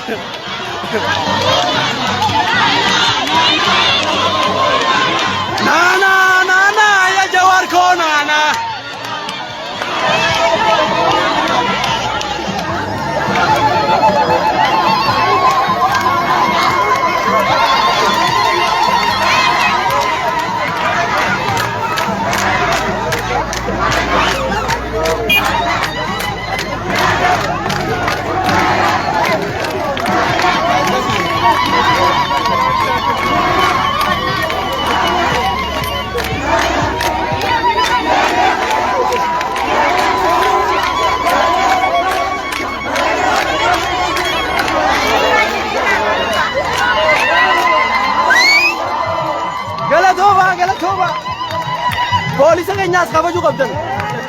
Nana ya Jawar ko nana. Galatoba. Polisi kenyas kabaju kabdan.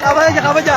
Kabaja.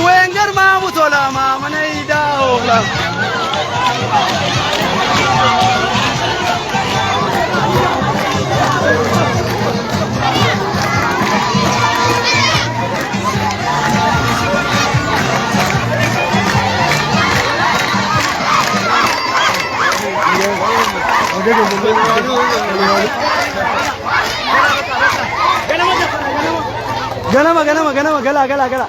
Wenger mamu tola mama naida ola. Gala.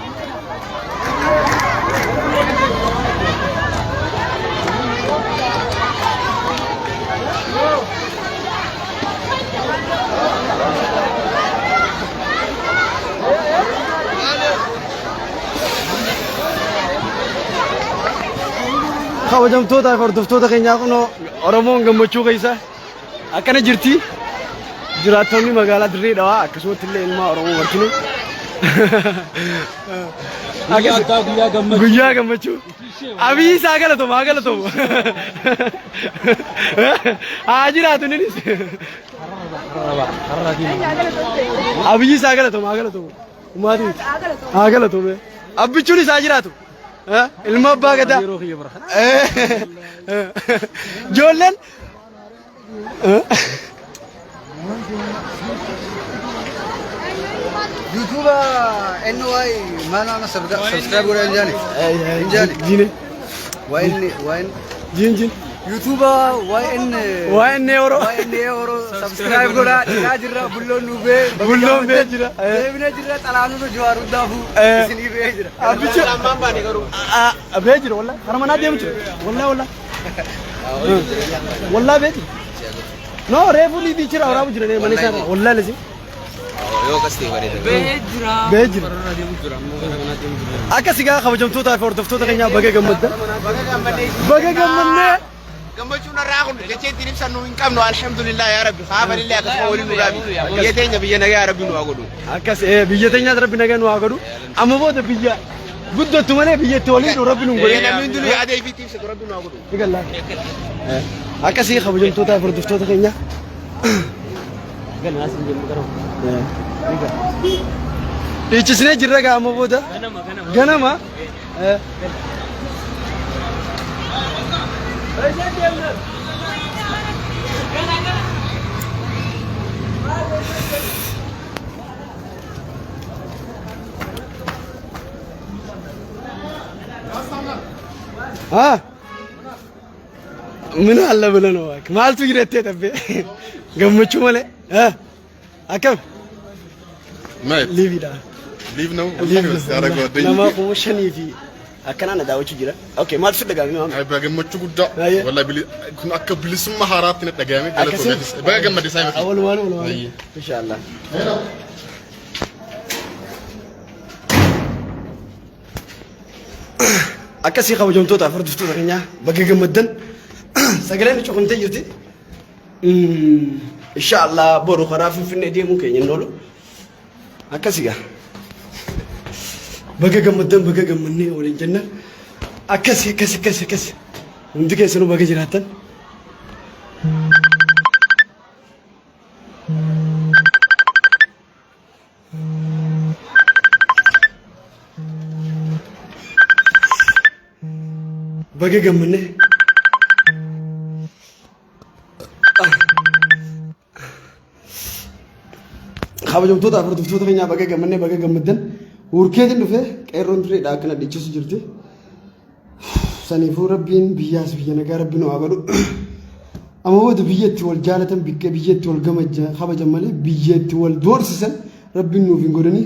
Kabajamtoota hordoftoota keenyaa kunoo Oromoon gammachuu keessa akkana jirti. Jiraattonni magaalaa Dirree Dhawaa akkasumas illee ilma Oromoo martinu. Guyyaa gammachuu. Abii isaa galatooma. Haa jiraatu ninis. Abii isaa galatooma. Umaati. Haa galatoome. Abbichuun isaa jiraatu. Ilma abbaa gadaa. Joolleen. YouTube NY mana subscribe gora injani. Jine. Wine. Jin. YouTube YN euro subscribe gora jira bullon nube jira. Devine jira talanu no jawaru dafu isini be jira. Abichu lamamba ne garu. Be jira walla. Haramana dem jira. Walla. Walla be. No refuli di jira ora bujira ne manisha walla lezi. Yo kasti Bejra. Akka sigaa kabajamtoota fi hordoftoota keenyaa baga gammadda. Baga gammadne. Gammachuun irraa kun jecheetiin ibsannu hin qabnu alhamdulillah yaa rabbi. Haafalillee akkasuma waliin nu gaabi. Biyya teenya biyya nagaa yaa rabbi nu haa godhu. Akkas biyya teenyaas rabbi nagaa nu haa godhu. Amma booda biyya guddottu malee biyyatti waliin nu rabbi nu godhu. Namni hunduu yaada ifiitti ibsatu rabbi nu haa godhu. Digallaa. Akkasii kabajamtoota fi hordoftoota keenyaa. Ganaa sin jemu karo. Ichisne jirra gaama booda. Ganama. Min alla bilano wak. Maltu girette tabbe. Gammachu male. Akam. Mate. Leave it. Leave now? Nama promotion ifi. أكنا نداوي جرا أوكي ما تصير دقامي ما أي بقى ما تشوف ده والله كن أكبر اسم مهاراتنا دقامي بقى جم ديسايم أول ما إن شاء الله أكسي خواجم توتا فرد فتوتا كنيا بقى جم مدن سجلين شو كنت جرتي إن شاء الله برو خراف في النادي ممكن ينولو أكسي بقى جم مدن بقى جم مني ولين جنة أكسي كسي كسي كسي وندك يسنو بقى جراتن بقى جم مني خواجم توتا فرد فتوتا كنيا بقى جم مني بقى جم مدن وركيد إنه فيه كيرون تري داكنا ديتشو سجرتي سنيفو ربين بياس بيجنا كربنا عبرو أما هو ده بيجت والجالة بيك بيجت والجمج خبج ماله بيجت والدور سن ربين نوفين قرني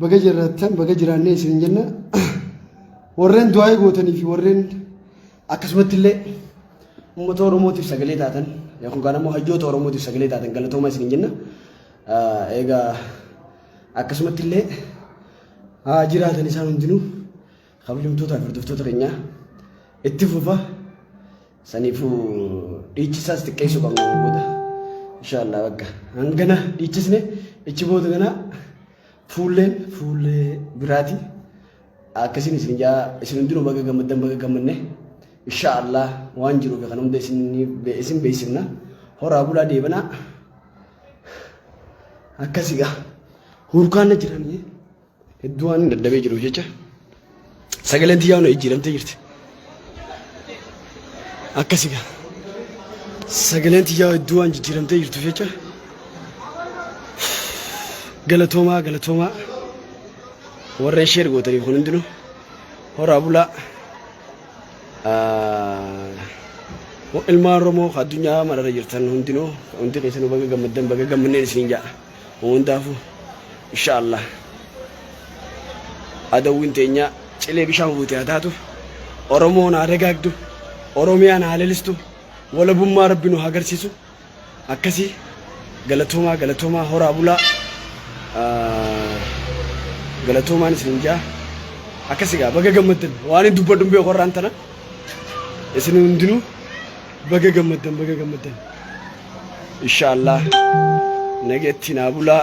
بقى جراتن بقى جراني سنجنا ورين دعاء قوتني في ورين أكسبت اللي مطور موتيف سجلي تاتن يكون كنا مهجو طور موتيف سجلي تاتن قال توما سنجنا إيجا أكسبت اللي جراتن إنسان دينو خبرهم توتا فرد فتوتا كنيا اتفوفا سنيفو ديتشساس تكيسو كم بودا إن شاء الله بقى عندنا ديتشسني اتشبودا كنا فول براتي أكسين سنجا سندرو بقى كمدن إن شاء الله وانجرو بخنم دسني باسم باسمنا هورا بولا ديبنا أكسيغا هوركان جراني الدوان ندبي جرو جيتشا سجلين تياو نيجيرم تيجرت أكسيغا سجلين تياو الدوان جيرم تيجرت فيتشا غلطوما ورين شير غوتري خندنو هورا بولا ilmaan Oromoo addunyaa marara jirtan hundinuu hundi keessanuu baga gammaddan baga gammanneen isin jaa hundaafu inshallah adawwiin teenya cilee bishaan fuutee haa taatu Oromoon haa dagaagdu Oromiyaan haa lalistu walabummaa Rabbi nu haa agarsiisu akkasii galatoomaa horaa bulaa galatoomaan isin jaa akkasii gaa baga gammaddan waan hin dubbadhu mbee qorraan tana isin hundinuu baga gammaddan inshallah nageetti naa bulaa